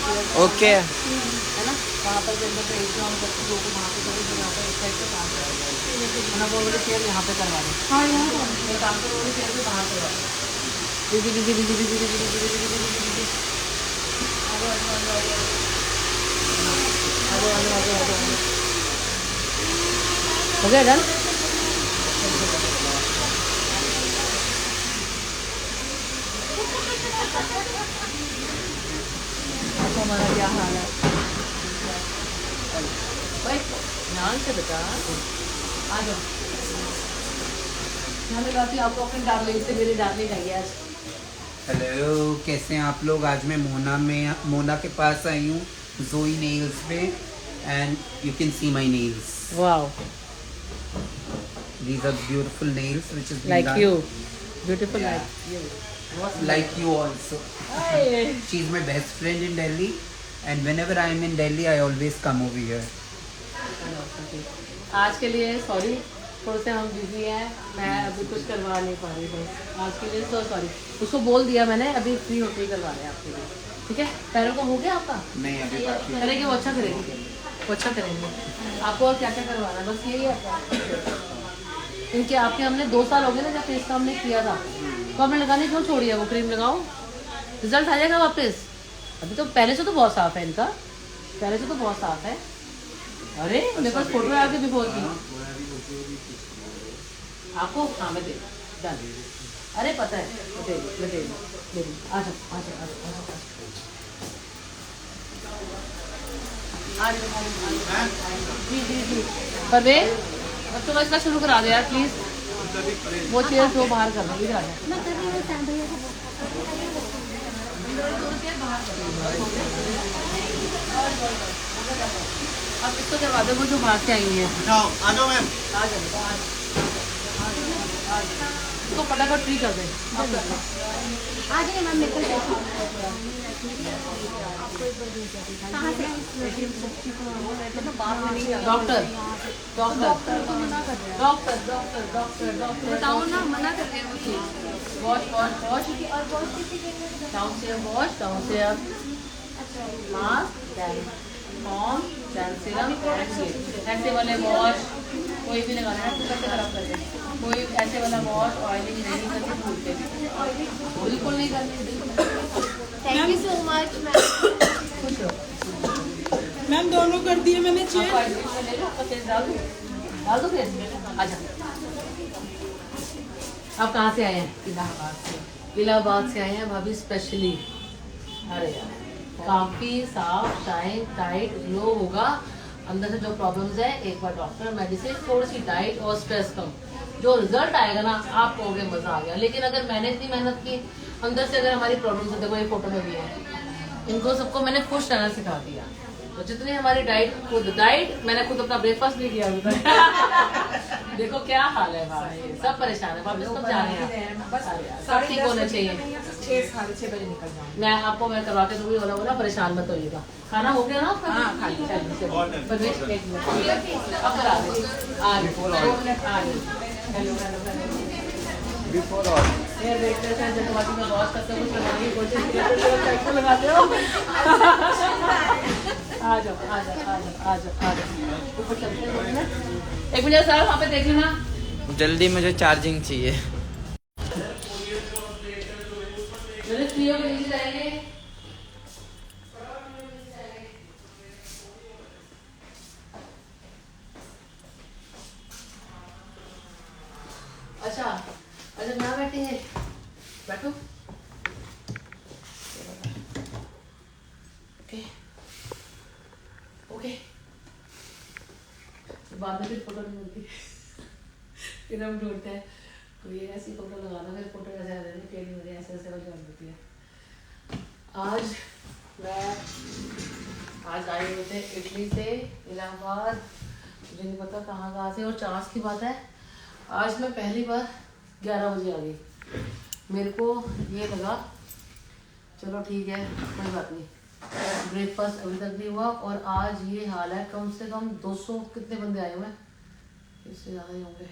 Okay. है ना, वहाँ पर के अंदर से एग्जाम करके लोग वहाँ पे करें, तो यहाँ पर एक साइड पे काम करेंगे, वरना वो वाली चेयर यहाँ पे करवा दें। हाँ, यहाँ पर काम कर, वो वाली चेयर पे बाहर करवा दें। Busy busy busy busy busy busy busy busy busy busy. आगे आगे आगे आगे आगे आगे आगे आगे आगे। हो गया डन। आपको हमारा क्या हाल है भाई, ध्यान से बता। आ जाओ, ध्यान लगाती हूँ आपको अपनी डार्लिंग से, मेरी डार्लिंग आई है आज। हेलो, कैसे हैं आप लोग? आज मैं मोना के पास आई हूँ, जोई नेल्स पे, and you can see my nails. Wow, These are beautiful nails which is like you, beautiful Yeah. like you. like you also. Hi. She's my best friend in Delhi, and whenever I am in Delhi I always come over here. आज के लिए sorry, थोड़े से हम busy हैं, मैं अभी कुछ करवा नहीं पा रही, बस आज के लिए तो सॉरी। उसको बोल दिया मैंने, अभी फ्री होके ही करवा रहे हैं आपके लिए, ठीक है? पैरों को हो गया आपका? नहीं, अभी बाकी करेंगे, वो अच्छा करेंगे, वो अच्छा करेंगे। आपको और क्या क्या करवाना है, बस यही है इनके। आपके हमने 2 साल हो गए ना जब फेस का हमने किया था, तो आपने लगाने क्यों छोड़ी है? वो क्रीम लगाओ, रिजल्ट आ जाएगा वापस। अभी तो पहले से तो बहुत साफ है इनका, पहले से तो बहुत साफ है। अरे मेरे पास फोटो है आपके बिफोर की आपको। हाँ मैं दे डन। अरे पता है, मैं दे दूँ। आ जाओ आ जाओ आ जाओ आ जाओ। जी जी जी, परवेज बच्चों का इसका शुरू करा दे यार प्लीज। वो चेयर जो बाहर कर दो, इधर आ जाओ। अब इसको करवा दो, वो जो बाहर से आई है। आ जाओ मैम। आ जाओ, इसको फटाफट फ्री कर दे। आ जाइए मैम, निकल doctor doctor doctor doctor doctor बताओ ना, मना कर रहे हैं। वॉश वॉश वॉश डाउन से वॉश, डाउन से up, mask, then form, then serum, ऐसे वाले वॉश कोई भी लगाना है तो कैसे खराब कर दे। कोई ऐसे वाला वॉश ऑयलिंग नहीं करके भूलते, बिल्कुल नहीं करनी। Thank you so much ma'am. खुश रहो। मैम दोनों कर दिए मैंने आपको चेक। एडमिशन ले लो, आपका फेस डाल दो फेस। अच्छा, आप कहाँ से आए हैं? इलाहाबाद से। इलाहाबाद से आए हैं भाभी स्पेशली। अरे यार काफ़ी साफ, शाइन, टाइट, ग्लो होगा। अंदर से जो प्रॉब्लम्स है, एक बार डॉक्टर, मेडिसिन, थोड़ी सी डाइट और स्ट्रेस कम, जो रिजल्ट आएगा ना आप कहोगे मज़ा आ गया। लेकिन अगर मैंने इतनी मेहनत की, अंदर से अगर हमारी प्रॉब्लम्स है, देखो ये फोटो में भी है, इनको सबको मैंने खुश रहना सिखा दिया। तो जितनी हमारी डाइट मैंने खुद अपना ब्रेकफास्ट नहीं किया अभी तक। देखो क्या हाल है भाई, सब परेशान है भाभी, सब जा रहे हैं, सब ठीक होना चाहिए। 6 साढ़े 6 बजे निकल जाऊंगी। मैं आपको मैं करवा के दूंगी, वाला बोला परेशान मत होइएगा। खाना हो गया ना आपका? हाँ, खा लिया। परवेश एक मिनट अब करा दे। आ रही 2 मिनट आ रही। Hello hello hello. Before all यार देखते हैं जल्दबाजी में बहुत करते हो, कुछ लगाने की कोशिश की तो लगाते हो। आ जाओ आ जाओ आ जाओ आ जाओ आ जाओ, ऊपर चलते हैं 2 मिनट। 1 मिनट सर वहाँ पे देख लेना। जल्दी, मुझे चार्जिंग चाहिए। मेरे फ्री हो के नीचे जाएंगे। अच्छा अच्छा, यहाँ बैठे हैं, बैठो। ओके ओके, बाद में फिर फोटो नहीं मिलती, फिर हम ढूंढते हैं कोई ऐसी फोटो लगाना, फिर फोटो ऐसे आ जाती है, मुझे ऐसे ऐसे वाली कर देती है। आज आए हुए थे इटली से, इलाहाबाद, मुझे नहीं पता कहाँ कहाँ से। और चांस की बात है, आज मैं पहली बार 11 बजे आ गई। मेरे को ये लगा चलो ठीक है कोई बात नहीं, ब्रेकफास्ट अभी तक नहीं हुआ। और आज ये हाल है, कम से कम 200 कितने बंदे आए हुए हैं, इससे ज़्यादा ही होंगे।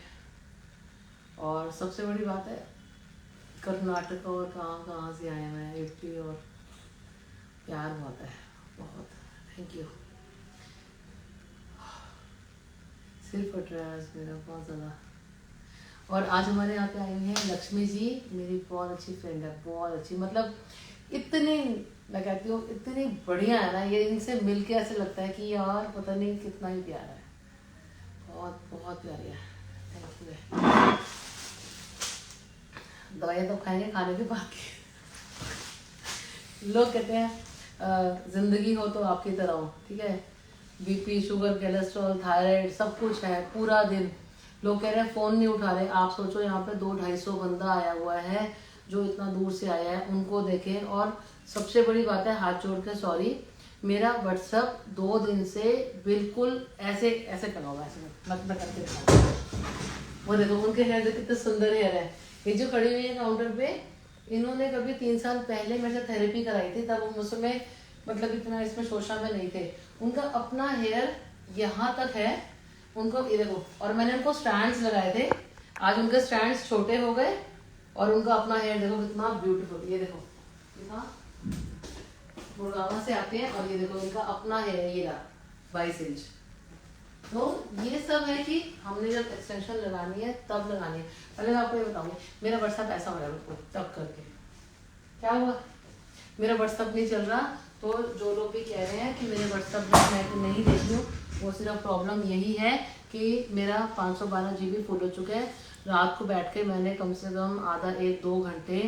और सबसे बड़ी बात है, कर्नाटक और कहाँ कहाँ से आए हुए हैं, इटली, और प्यार बहुत है। बहुत, थैंक यू। सिर्फ फट रहा है आज मेरा बहुत ज़्यादा। और आज हमारे यहाँ पे आई हुई हैं लक्ष्मी जी, मेरी बहुत अच्छी फ्रेंड है, बहुत अच्छी, मतलब इतनी, मैं कहती हूँ इतनी बढ़िया है ना ये, इनसे मिलके ऐसे लगता है कि यार पता नहीं कितना ही प्यारा है, बहुत बहुत प्यारी है। Thank you. दवाइयाँ तो खाएंगे, खाने के बाद की। लोग कहते हैं जिंदगी हो तो आपकी तरह हो, ठीक है, बीपी, शुगर, कोलेस्ट्रॉल, थायराइड सब कुछ है, पूरा दिन लोग कह रहे हैं फ़ोन नहीं उठा रहे। आप सोचो यहाँ पे 200-250 बंदा आया हुआ है जो इतना दूर से आया है, उनको देखें। और सबसे बड़ी बात है, हाथ जोड़ के सॉरी, मेरा व्हाट्सअप 2 दिन से बिल्कुल ऐसे ऐसे करा हुआ है, ऐसे मैं करके दिखाऊंगी। वो देखो उनके हेयर कितने सुंदर हेयर है। ये जो खड़ी हुई है काउंटर पे, इन्होंने कभी 3 साल पहले मेरे से थेरेपी कराई थी, तब वो उसमें मतलब इतना इसमें शोशा में नहीं थे। उनका अपना हेयर यहाँ तक है, उनको ये देखो, और मैंने उनको स्टैंड्स लगाए थे, आज उनके स्टैंड्स छोटे हो गए और उनका अपना हेयर देखो कितना ब्यूटीफुल। ये देखो गुड़गांव से आते हैं और ये देखो इनका अपना हेयर, ये रहा 22 इंच। तो ये सब है कि हमने जब एक्सटेंशन लगानी है तब लगानी है। पहले मैं आपको ये बताऊंगी, मेरा व्हाट्सअप ऐसा हो रहा है बिल्कुल टक करके, क्या हुआ, मेरा व्हाट्सअप नहीं चल रहा। तो जो लोग भी कह रहे हैं कि मेरे व्हाट्सअप में मैं नहीं देखती हूँ, वो सिर्फ प्रॉब्लम यही है कि मेरा 512 GB फुल हो चुका है। रात को बैठ के मैंने कम से कम आधा 1-2 घंटे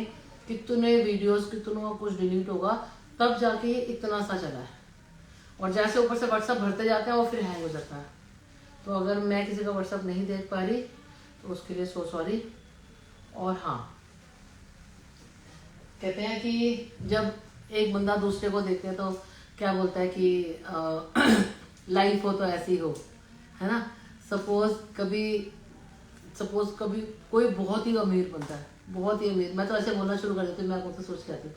कितने वीडियोस कितना कुछ डिलीट होगा, तब जाके ये इतना सा चला है। और जैसे ऊपर से व्हाट्सअप भरते जाते हैं वो फिर हैंग हो जाता है। तो अगर मैं किसी का व्हाट्सअप नहीं देख पा रही तो उसके लिए सो सॉरी। और हाँ, कहते हैं कि जब एक बंदा दूसरे को देखते हैं तो क्या बोलता है कि लाइफ हो तो ऐसी हो, है ना। सपोज कभी कोई बहुत ही अमीर बनता है, बहुत ही अमीर, मैं तो ऐसे बोलना शुरू कर देती हूँ, मैं खुद सोच के आती हूँ,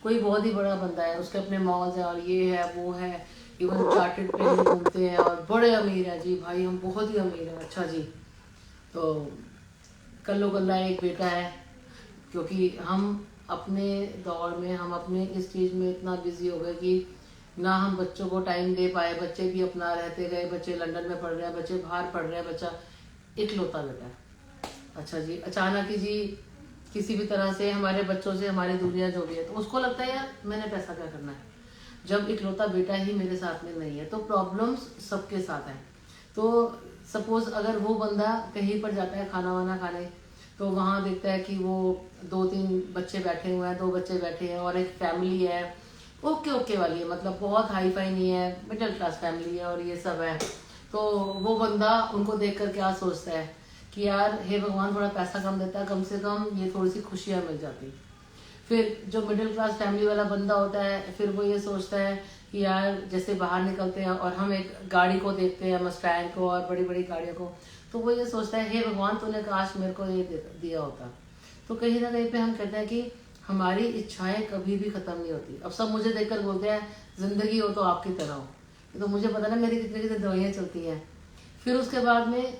कोई बहुत ही बड़ा बंदा है, उसके अपने मॉल्स हैं और ये है वो है, इवन चार्टेड प्लेन घूमते हैं और बड़े अमीर हैं जी, भाई हम बहुत ही अमीर हैं, अच्छा जी। तो कल्लो कल्ला एक बेटा है, क्योंकि हम अपने दौर में, हम अपने इस चीज़ में इतना बिजी हो गए कि ना हम बच्चों को टाइम दे पाए, बच्चे भी अपना रहते गए, बच्चे लंदन में पढ़ रहे हैं, बच्चे बाहर पढ़ रहे हैं, बच्चा इकलौता बेटा है, अच्छा जी। अचानक ही जी किसी भी तरह से हमारे बच्चों से हमारी दुनिया जो भी है, तो उसको लगता है यार मैंने पैसा क्या करना है, जब इकलौता बेटा ही मेरे साथ में नहीं है। तो प्रॉब्लम्स सबके साथ हैं। तो सपोज अगर वो बंदा कहीं पर जाता है खाना वाना खाने, तो वहाँ देखता है कि वो 2-3 बच्चे बैठे हुए हैं, 2 बच्चे बैठे हैं और एक फैमिली है, ओके वाली है, मतलब बहुत हाई फाई नहीं है, मिडिल क्लास फैमिली है और ये सब है। तो वो बंदा उनको देख कर क्या सोचता है कि यार हे भगवान थोड़ा पैसा कम देता, कम से कम ये थोड़ी सी खुशियाँ मिल जाती। फिर जो मिडिल क्लास फैमिली वाला बंदा होता है, फिर वो ये सोचता है कि यार जैसे बाहर निकलते हैं और हम एक गाड़ी को देखते हैं, मस्टैंग को और बड़ी बड़ी गाड़ियों को, तो वो ये सोचता है हे भगवान तूने काश मेरे को ये दिया होता। तो कहीं ना कहीं पे हम कहते हैं कि हमारी इच्छाएं कभी भी खत्म नहीं होती। अब सब मुझे देखकर बोलते हैं जिंदगी हो तो आपकी तरह हो, तो मुझे पता ना मेरी कितनी कितनी दवाइयाँ चलती हैं। फिर उसके बाद में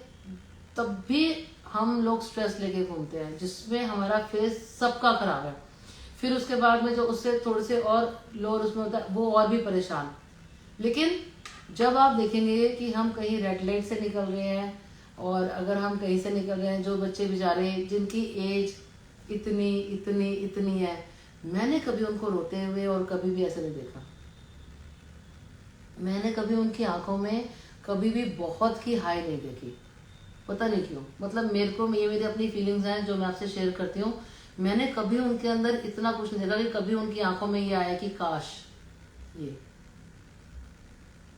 तब भी हम लोग स्ट्रेस लेके घूमते हैं, जिसमें हमारा फेस सबका खराब है। फिर उसके बाद में जो उससे थोड़े से और लोअर उसमें होता है, वो और भी परेशान। लेकिन जब आप देखेंगे कि हम कहीं रेड लाइट से निकल रहे हैं, और अगर हम कहीं से निकल रहे हैं, जो बच्चे बेचारे जिनकी एज इतनी है, मैंने कभी उनको रोते हुए और कभी भी ऐसे नहीं देखा। मैंने कभी उनकी आंखों में कभी भी बहुत की हाई नहीं देखी, पता नहीं क्यों। मतलब मेरे को, ये मेरी अपनी फीलिंग्स हैं जो मैं आपसे शेयर करती हूँ। मैंने कभी उनके अंदर इतना कुछ नहीं देखा कि कभी उनकी आंखों में ये आया कि काश ये।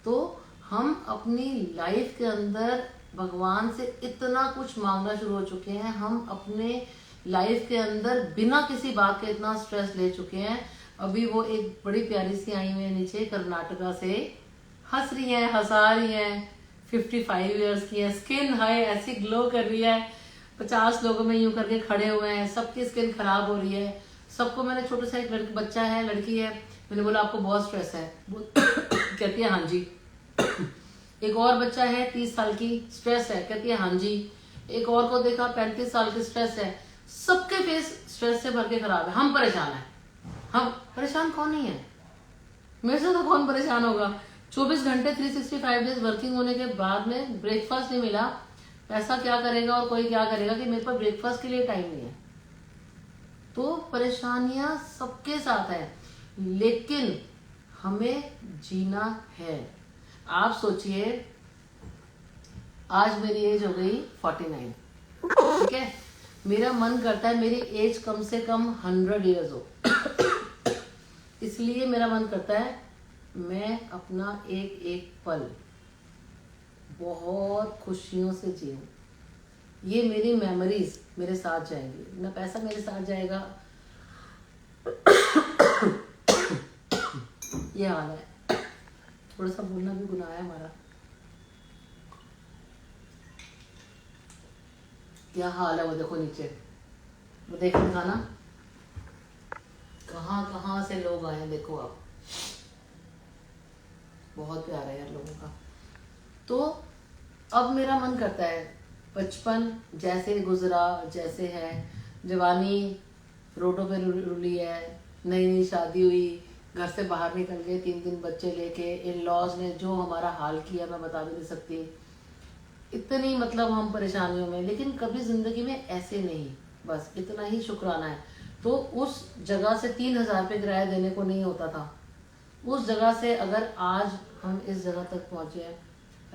तो हम अपनी लाइफ के अंदर भगवान से इतना कुछ मांगना शुरू हो चुके हैं, हम अपने लाइफ के अंदर बिना किसी बात के इतना स्ट्रेस ले चुके हैं। अभी वो एक बड़ी प्यारी सी आई हुई है नीचे कर्नाटका से, हंस रही हैं, हंसा रही हैं, 55 इयर्स की है, स्किन हाई ऐसी ग्लो कर रही है, 50 लोगों में यूं करके खड़े हुए हैं, सबकी स्किन खराब हो रही है। सबको मैंने, छोटा सा एक बच्चा है, लड़की है, मैंने बोला आपको बहुत स्ट्रेस है, कहती है हाँ जी। एक और बच्चा है 30 साल की, स्ट्रेस है, कहती है हाँ जी। एक और को देखा 35 साल की, स्ट्रेस है। सबके फेस स्ट्रेस से भर के खराब है। हम परेशान हैं। हम परेशान कौन नहीं है? मेरे से तो कौन परेशान होगा। 24 घंटे 365 डेज वर्किंग होने के बाद में ब्रेकफास्ट नहीं मिला, पैसा क्या करेगा और कोई क्या करेगा कि मेरे पास ब्रेकफास्ट के लिए टाइम नहीं है। तो परेशानियां सबके साथ है, लेकिन हमें जीना है। आप सोचिए, आज मेरी एज हो गई 49, ठीक है। मेरा मन करता है मेरी एज कम से कम 100 ईयर्स हो। इसलिए मेरा मन करता है मैं अपना एक एक पल बहुत खुशियों से जीऊं। ये मेरी मेमोरीज मेरे साथ जाएंगी, ना पैसा मेरे साथ जाएगा। ये हाल है। थोड़ा सा बोलना भी गुनाह है हमारा। क्या हाल है वो देखो नीचे, वो देखने का ना, कहाँ कहाँ से लोग आए हैं देखो आप। बहुत प्यार है यार लोगों का। तो अब मेरा मन करता है बचपन जैसे गुजरा जैसे है, जवानी रोडों पे रुली है, नई नई शादी हुई, घर से बाहर निकल गए 3 दिन बच्चे लेके, इन लॉज ने जो हमारा हाल किया मैं बता भी नहीं सकती। इतनी मतलब हम परेशानियों में, लेकिन कभी जिंदगी में ऐसे नहीं, बस इतना ही शुक्राना है। तो उस जगह से 3000 रुपये किराया देने को नहीं होता था। उस जगह से अगर आज हम इस जगह तक पहुंचे हैं,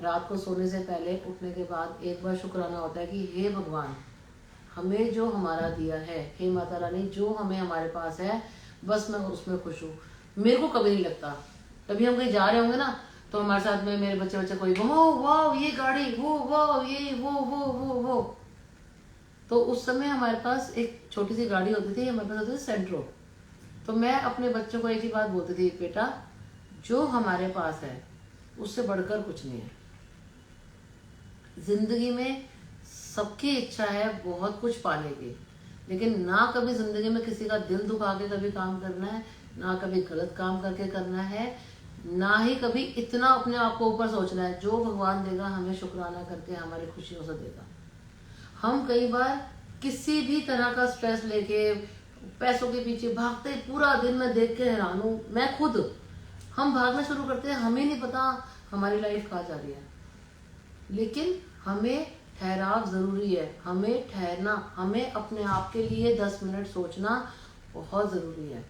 रात को सोने से पहले उठने के बाद एक बार शुक्राना होता है कि हे भगवान, हमें जो हमारा दिया है, हे माता रानी जो हमें हमारे पास है, बस मैं उसमें खुश हूँ। मेरे को कभी नहीं लगता, कभी हम कहीं जा रहे होंगे ना तो हमारे साथ में मेरे बच्चे कोई वो वाह ये गाड़ी, वो वाह ये वो, तो उस समय हमारे पास एक छोटी सी गाड़ी होती थी, हमारे पास होती थी सेंट्रो। तो मैं अपने बच्चों को एक ही बात बोलती थी, बेटा जो हमारे पास है उससे बढ़कर कुछ नहीं है। जिंदगी में सबकी इच्छा है बहुत कुछ पाने की, लेकिन ना कभी जिंदगी में किसी का दिल दुखा के कभी काम करना है, ना कभी गलत काम करके करना है, ना ही कभी इतना अपने आप को ऊपर सोचना है। जो भगवान देगा हमें शुक्राना करके हमारी खुशियों से देगा। हम कई बार किसी भी तरह का स्ट्रेस लेके पैसों के पीछे भागते पूरा दिन, मैं देख के हैरान हूँ, मैं खुद, हम भागना शुरू करते हैं, हमें नहीं पता हमारी लाइफ कहाँ जा रही है। लेकिन हमें ठहराव जरूरी है, हमें ठहरना, हमें अपने आप के लिए 10 मिनट सोचना बहुत जरूरी है।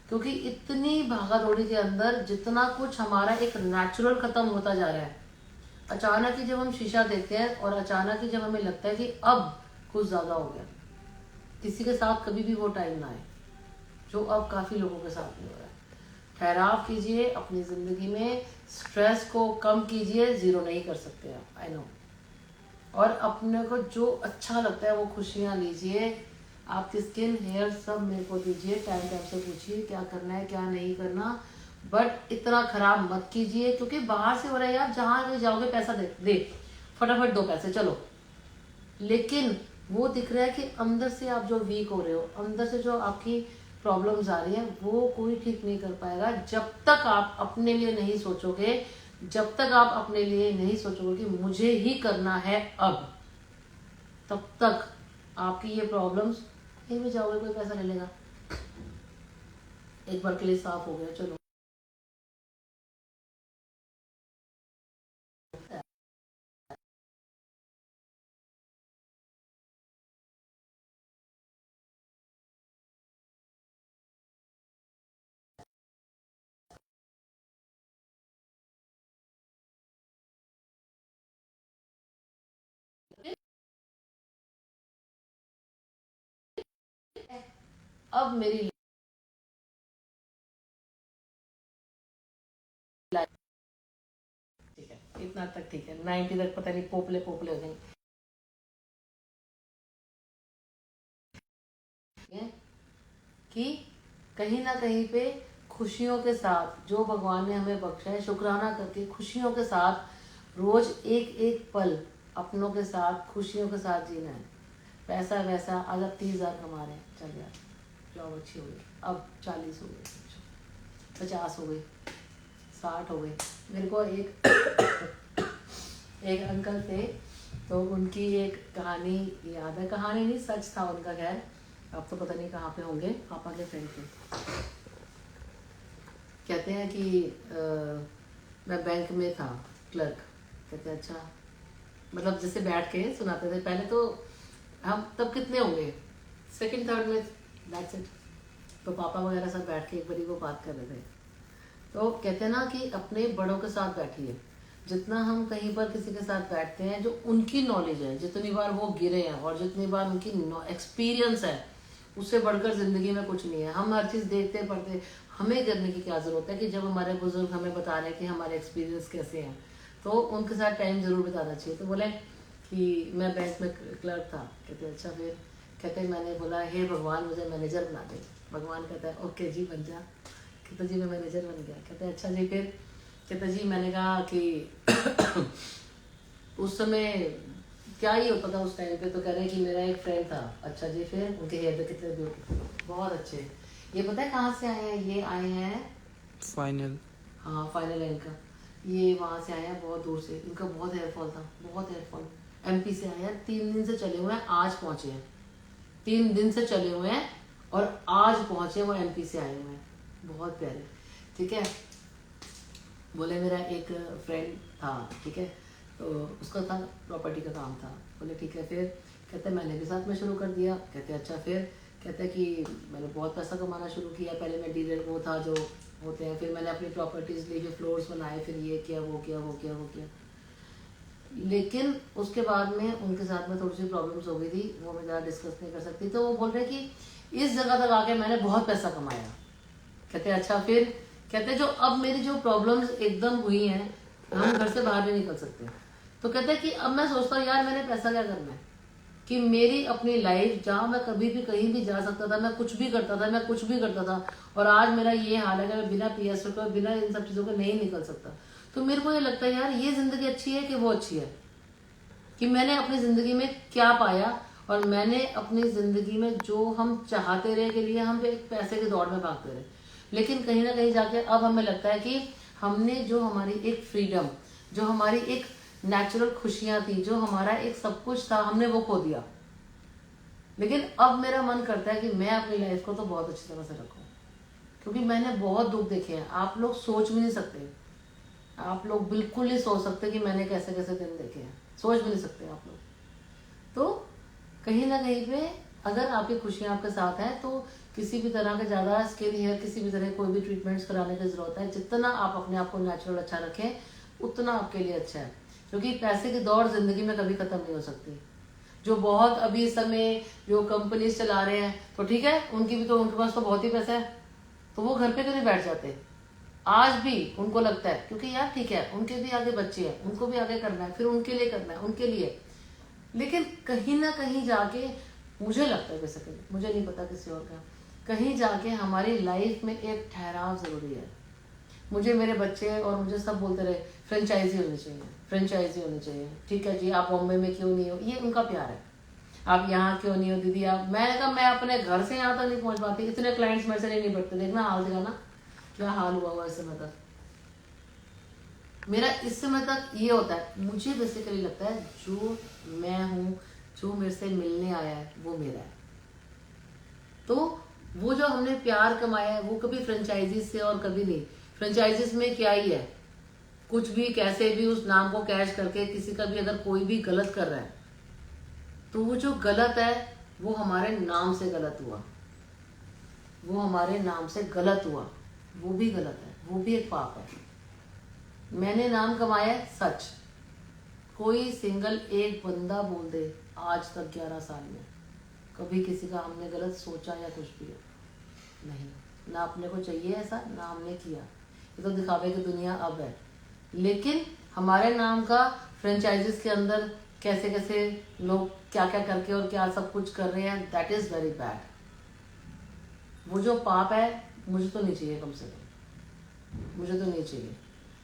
क्योंकि इतनी भागा दौड़ी के अंदर जितना कुछ हमारा एक नेचुरल खत्म होता जा रहा है, अचानक ही जब हम शीशा देखते हैं और अचानक ही जब हमें लगता है कि अब कुछ ज्यादा हो गया, किसी के साथ कभी भी वो टाइम ना आए जो अब काफी लोगों के साथ में हो रहा है। ठहराव कीजिए अपनी जिंदगी में, स्ट्रेस को कम कीजिए, जीरो नहीं कर सकते आप, आई नो। और अपने को जो अच्छा लगता है वो खुशियां लीजिए। आपकी स्किन, हेयर सब मेरे को दीजिए, टाइम टाइम से पूछिए क्या करना है क्या नहीं करना, बट इतना खराब मत कीजिए। क्योंकि बाहर से हो रहा है यार, जहाँ भी जाओगे पैसा दे फटाफट 2 पैसे चलो, लेकिन वो दिख रहा है कि अंदर से आप जो वीक हो रहे हो, अंदर से जो आपकी प्रॉब्लम्स आ रही हैं, वो कोई ठीक नहीं कर पाएगा जब तक आप अपने लिए नहीं सोचोगे, जब तक आप अपने लिए नहीं सोचोगे कि मुझे ही करना है अब, तब तक आपकी ये प्रॉब्लम्स, कहीं भी जाओगे कोई पैसा ले लेगा। एक बार के लिए साफ हो गया, चलो। अब मेरी लाइफ ठीक है, इतना तक ठीक है, 90 तक पता नहीं पोपले हो जाएंगे कि कहीं ना कहीं पे खुशियों के साथ जो भगवान ने हमें बख्शा है, शुक्राना करके खुशियों के साथ रोज एक एक पल अपनों के साथ खुशियों के साथ जीना है। पैसा वैसा आज आप 30,000 कमा रहे हैं, चल यार जॉब अच्छी हो गई, अब 40 हो गए, 50 हो गई, 60 हो गई। मेरे को एक अंकल थे, तो उनकी एक कहानी याद है, कहानी नहीं सच था उनका, खैर अब तो पता नहीं कहाँ पे होंगे, पापा के फ्रेंड थे। कहते हैं कि मैं बैंक में था क्लर्क। कहते हैं अच्छा, मतलब जैसे बैठ के सुनाते थे। पहले तो हम तब कितने होंगे, सेकंड थर्ड में, दैट्स इट। तो पापा वगैरह सब बैठ के एक बारी वो बात कर रहे थे। तो कहते हैं ना कि अपने बड़ों के साथ बैठिए। जितना हम कहीं पर किसी के साथ बैठते हैं, जो उनकी नॉलेज है, जितनी बार वो गिरे हैं और जितनी बार उनकी एक्सपीरियंस है, उससे बढ़कर ज़िंदगी में कुछ नहीं है। हम हर चीज़ देखते पढ़ते, हमें करने की क्या ज़रूरत है कि जब हमारे बुजुर्ग हमें बता रहे हैं कि हमारे एक्सपीरियंस कैसे हैं, तो उनके साथ टाइम ज़रूर बिताना चाहिए। तो बोले कि मैं बैंक में क्लर्क था। कहते अच्छा, फिर कहते मैंने बोला हे भगवान मुझे मैनेजर बना दे। भगवान कहता है ओके जी बन जा। कहता जी मैं मैनेजर बन गया। कहते अच्छा जी फिर। कहता जी मैंने कहा कि उस समय क्या ही होता था उस टाइम पे। तो कह रहे कि मेरा एक फ्रेंड था। अच्छा जी फिर। उनके हेयर पे कितने ब्यूटीफुल, बहुत अच्छे। ये पता है कहाँ से आए हैं? ये आए हैं फाइनल, हाँ फाइनल इनका, ये वहाँ से आए हैं बहुत दूर से। इनका बहुत हेयरफॉल था, बहुत हेयरफॉल। एमपी से आए हैं, 3 दिन से चले हुए हैं, आज पहुँचे हैं। 3 दिन से चले हुए हैं और आज पहुँचे, वो एमपी से आए हुए हैं। बहुत प्यारे, ठीक है। बोले मेरा एक फ्रेंड था, ठीक है, तो उसका था प्रॉपर्टी का काम था। बोले ठीक है फिर। कहते मैंने भी साथ में शुरू कर दिया। कहते अच्छा फिर। कहते कि मैंने बहुत पैसा कमाना शुरू किया। पहले मैं डीलर वो था जो होते हैं, फिर मैंने अपनी प्रॉपर्टीज ली, फिर फ्लोर्स बनाए, फिर ये किया वो किया वो किया वो किया। लेकिन उसके बाद में उनके साथ में थोड़ी सी प्रॉब्लम्स हो गई थी, वो मैं ज़्यादा डिस्कस नहीं कर सकती। तो वो बोल रहे कि इस जगह तक आके मैंने बहुत पैसा कमाया। कहते अच्छा फिर। कहते जो अब मेरी जो प्रॉब्लम्स एकदम हुई हैं, हम घर से बाहर भी निकल सकते हैं। तो कहते कि अब मैं सोचता हूँ यार मैंने पैसा क्या करना है, कि मेरी अपनी लाइफ जहाँ मैं कभी भी कहीं भी जा सकता था, मैं कुछ भी करता था, मैं कुछ भी करता था, और आज मेरा ये हाल है कि मैं बिना PSF के, बिना इन सब चीज़ों के नहीं निकल सकता। तो मेरे को ये लगता है यार ये जिंदगी अच्छी है कि वो अच्छी है, कि मैंने अपनी जिंदगी में क्या पाया, और मैंने अपनी जिंदगी में जो हम चाहते रहे के लिए हम एक पैसे की दौड़ में भागते रहे, लेकिन कहीं ना कहीं जाके अब हमें लगता है कि हमने जो हमारी एक फ्रीडम, जो हमारी एक नेचुरल खुशियां थी, जो हमारा एक सब कुछ था, हमने वो खो दिया। लेकिन अब मेरा मन करता है कि मैं अपनी लाइफ को तो बहुत अच्छी तरह से रखूं, क्योंकि मैंने बहुत दुख देखे हैं। आप लोग सोच भी नहीं सकते, आप लोग बिल्कुल नहीं सोच सकते कि मैंने कैसे कैसे दिन देखे हैं, सोच भी नहीं सकते आप लोग। तो कहीं ना कहीं पे अगर आपकी खुशियां आपके साथ हैं, तो किसी भी तरह का ज़्यादा स्किन हेयर, किसी भी तरह कोई भी ट्रीटमेंट्स कराने की जरूरत है। जितना आप अपने आप को नेचुरल अच्छा रखें, उतना आपके लिए अच्छा है, क्योंकि पैसे की दौड़ जिंदगी में कभी खत्म नहीं हो सकती। जो बहुत अभी इस समय जो कंपनीज चला रहे हैं, तो ठीक है, उनकी भी तो, उनके पास तो बहुत ही पैसा है, तो वो घर पे क्यों नहीं बैठ जाते? आज भी उनको लगता है, क्योंकि यार ठीक है, उनके भी आगे बच्चे हैं, उनको भी आगे करना है, फिर उनके लिए करना है, उनके लिए। लेकिन कहीं ना कहीं जाके मुझे लगता है, बेसिकली मुझे नहीं पता किसी और का, कहीं जाके हमारी लाइफ में एक ठहराव जरूरी है। मुझे मेरे बच्चे और मुझे सब बोलते रहे फ्रेंचाइजी होनी चाहिए, फ्रेंचाइजी होनी चाहिए। ठीक है जी, आप बॉम्बे में क्यों नहीं हो, ये उनका प्यार है। आप यहाँ क्यों नहीं हो दीदी आप, मैंने कहा मैं अपने घर से यहाँ तक नहीं पहुँच पाती, इतने क्लाइंट्स मेरे से नहीं निपटते। देखना हाल दिखाना क्या हाल हुआ इस समय तक। मेरा इस समय तक ये होता है, मुझे बेसिकली लगता है जो मैं हूँ, जो मेरे से मिलने आया है वो मेरा है। तो वो जो हमने प्यार कमाया है वो कभी फ्रेंचाइजीज से और कभी नहीं। फ्रेंचाइजीज में क्या ही है, कुछ भी कैसे भी उस नाम को कैश करके किसी का भी अगर कोई भी गलत कर रहा है, तो वो जो गलत है वो हमारे नाम से गलत हुआ, वो हमारे नाम से गलत हुआ, वो भी गलत है, वो भी एक पाप है। मैंने नाम कमाया है सच, कोई सिंगल एक बंदा बोल दे आज तक 11 साल में कभी किसी का हमने गलत सोचा या कुछ भी नहीं, ना अपने को चाहिए ऐसा, ना हमने किया। ये तो दिखावे की दुनिया अब है। लेकिन हमारे नाम का फ्रेंचाइजीज के अंदर कैसे कैसे लोग क्या क्या करके और क्या सब कुछ कर रहे हैं, दैट इज वेरी बैड। वो जो पाप है मुझे तो नहीं चाहिए, कम से कम मुझे तो नहीं चाहिए।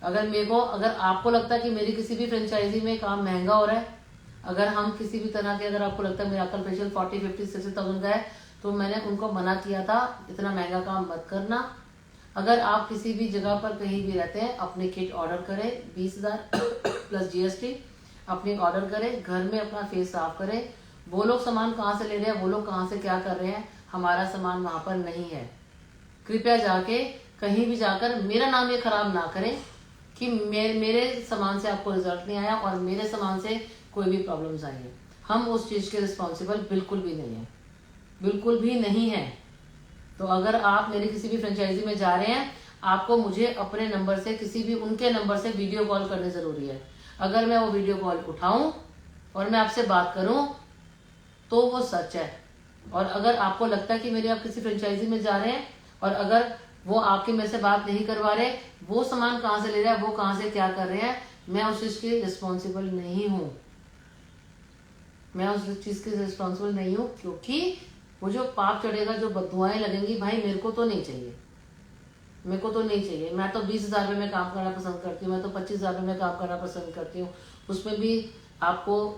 अगर मेरे को, अगर आपको लगता है कि मेरी किसी भी फ्रेंचाइजी में काम महंगा हो रहा है, अगर हम किसी भी तरह के, अगर आपको लगता है मिराकल फेशियल 40, 50, 60,000 का है, तो मैंने उनको मना किया था इतना महंगा काम मत करना। अगर आप किसी भी जगह पर कहीं भी रहते हैं, अपनी किट ऑर्डर करें 20,000 प्लस GST, अपनी ऑर्डर करें, घर में अपना फेस साफ करें। वो लोग सामान कहाँ से ले रहे हैं, वो लोग कहाँ से क्या कर रहे हैं, हमारा सामान वहाँ पर नहीं है। कृपया जाके कहीं भी जाकर मेरा नाम ये खराब ना करें कि मेरे सामान से आपको रिजल्ट नहीं आया और मेरे सामान से कोई भी प्रॉब्लम्स आई है। हम उस चीज़ के रिस्पॉन्सिबल बिल्कुल भी नहीं है, बिल्कुल भी नहीं है। तो अगर आप मेरी किसी भी फ्रेंचाइजी में जा रहे हैं, आपको मुझे अपने नंबर से, किसी भी उनके नंबर से वीडियो कॉल करनी ज़रूरी है। अगर मैं वो वीडियो कॉल उठाऊं और मैं आपसे बात करूं तो वो सच है। और अगर आपको लगता है कि मेरे आप किसी फ्रेंचाइजी में जा रहे हैं और अगर वो आपके मेरे से बात नहीं करवा रहे, वो सामान कहाँ से ले रहा है, वो कहाँ से क्या कर रहे हैं, मैं उस चीज़ की रिस्पॉन्सिबल नहीं हूँ। मैं उस चीज़ की रिस्पॉन्सिबल नहीं हूँ, क्योंकि वो जो पाप चढ़ेगा, जो बददुआएं लगेंगी, भाई मेरे को तो नहीं चाहिए, मेरे को तो नहीं चाहिए। मैं तो 20,000 में काम करना पसंद करती हूँ, मैं तो 25,000 में काम करना पसंद करती हूँ। उसमें भी आपको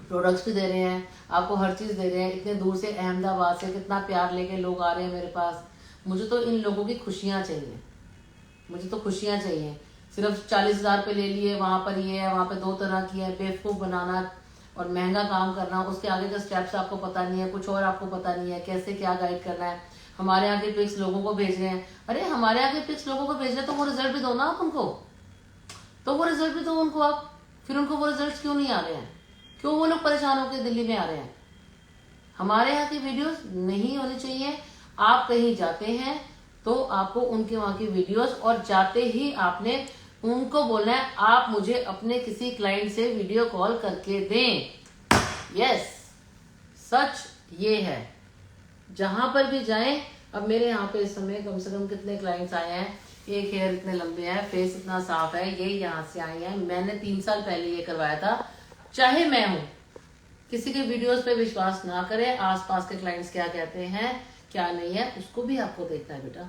प्रोडक्ट्स भी दे रहे हैं, आपको हर चीज़ दे रहे हैं। इतने दूर से, अहमदाबाद से कितना प्यार लेके लोग आ रहे हैं मेरे पास। मुझे तो इन लोगों की खुशियाँ चाहिए, मुझे तो खुशियाँ चाहिए। सिर्फ 40,000 पे ले लिए, वहाँ पर ये है, वहाँ पे 2 तरह की है, बेवकूफ़ बनाना और महंगा काम करना, उसके आगे का स्टेप्स आपको पता नहीं है, कुछ और आपको पता नहीं है, कैसे क्या गाइड करना है। हमारे यहाँ के पिक्स लोगों को भेज रहे हैं। अरे हमारे यहाँ के पिक्स लोगों को भेज रहे हैं तो वो रिजल्ट भी दो ना आप उनको, तो वो रिजल्ट भी दो उनको आप। फिर उनको वो रिजल्ट क्यों नहीं आ रहे हैं, क्यों वो लोग परेशान होकर दिल्ली में आ रहे हैं? हमारे यहाँ की वीडियोस नहीं होनी चाहिए। आप कहीं जाते हैं तो आपको उनके वहाँ की वीडियोस, और जाते ही आपने उनको बोलना है आप मुझे अपने किसी क्लाइंट से वीडियो कॉल करके दें। यस, सच ये है। जहां पर भी जाएं, अब मेरे यहाँ पे इस समय कम से कम कितने क्लाइंट्स आए हैं, एक हेयर इतने लंबे हैं, फेस इतना साफ है, ये यहाँ से आए हैं। मैंने 3 साल पहले ये करवाया था। चाहे मैं हूँ, किसी के वीडियोस पे विश्वास ना करें। आसपास के क्लाइंट्स क्या कहते हैं क्या नहीं है, उसको भी आपको देखना है बेटा।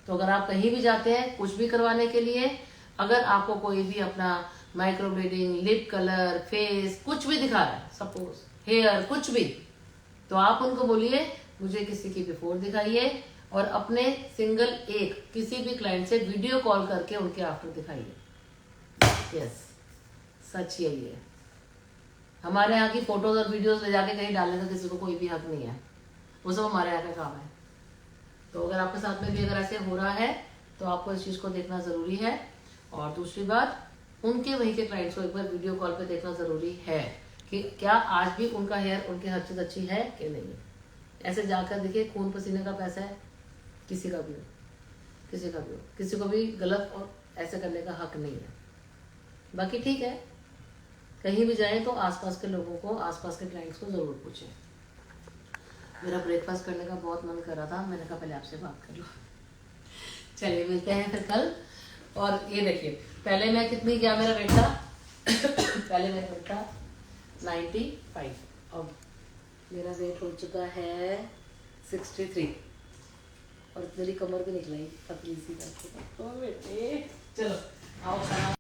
तो अगर आप कहीं भी जाते हैं कुछ भी करवाने के लिए, अगर आपको कोई भी अपना माइक्रोब्लेडिंग, लिप कलर, फेस कुछ भी दिखा रहा है, सपोज हेयर कुछ भी, तो आप उनको बोलिए मुझे किसी की बिफोर दिखाइए और अपने सिंगल एक किसी भी क्लाइंट से वीडियो कॉल करके उनके आफ्टर दिखाइए। यस, सच यही है। हमारे यहाँ की फोटोज और वीडियोस ले जाके कहीं डालने का किसी को कोई भी हक नहीं है, वो सब हमारे यहाँ का काम है। तो अगर आपके साथ में भी अगर ऐसे हो रहा है तो आपको इस चीज़ को देखना ज़रूरी है। और दूसरी बात, उनके वहीं के क्लाइंट्स को एक बार वीडियो कॉल पे देखना ज़रूरी है कि क्या आज भी उनका हेयर, उनकी हर चीज़ अच्छी है कि नहीं। ऐसे जाकर देखिए, खून पसीने का पैसा है, किसी का भी हो, किसी का भी हो, किसी को भी गलत और ऐसे करने का हक नहीं है। बाकी ठीक है, कहीं भी जाएं तो आसपास के लोगों को, आसपास के क्लाइंट्स को ज़रूर पूछें। मेरा ब्रेकफास्ट करने का बहुत मन कर रहा था, मैंने कहा पहले आपसे बात कर लो। चलिए मिलते हैं फिर कल। और ये देखिए, पहले मैं कितनी क्या मेरा वेट था पहले मेरा वेट था 95, अब मेरा वेट हो चुका है 63। और मेरी कमर भी निकलाई पतली सी करके। तो बेटे चलो आओ खाना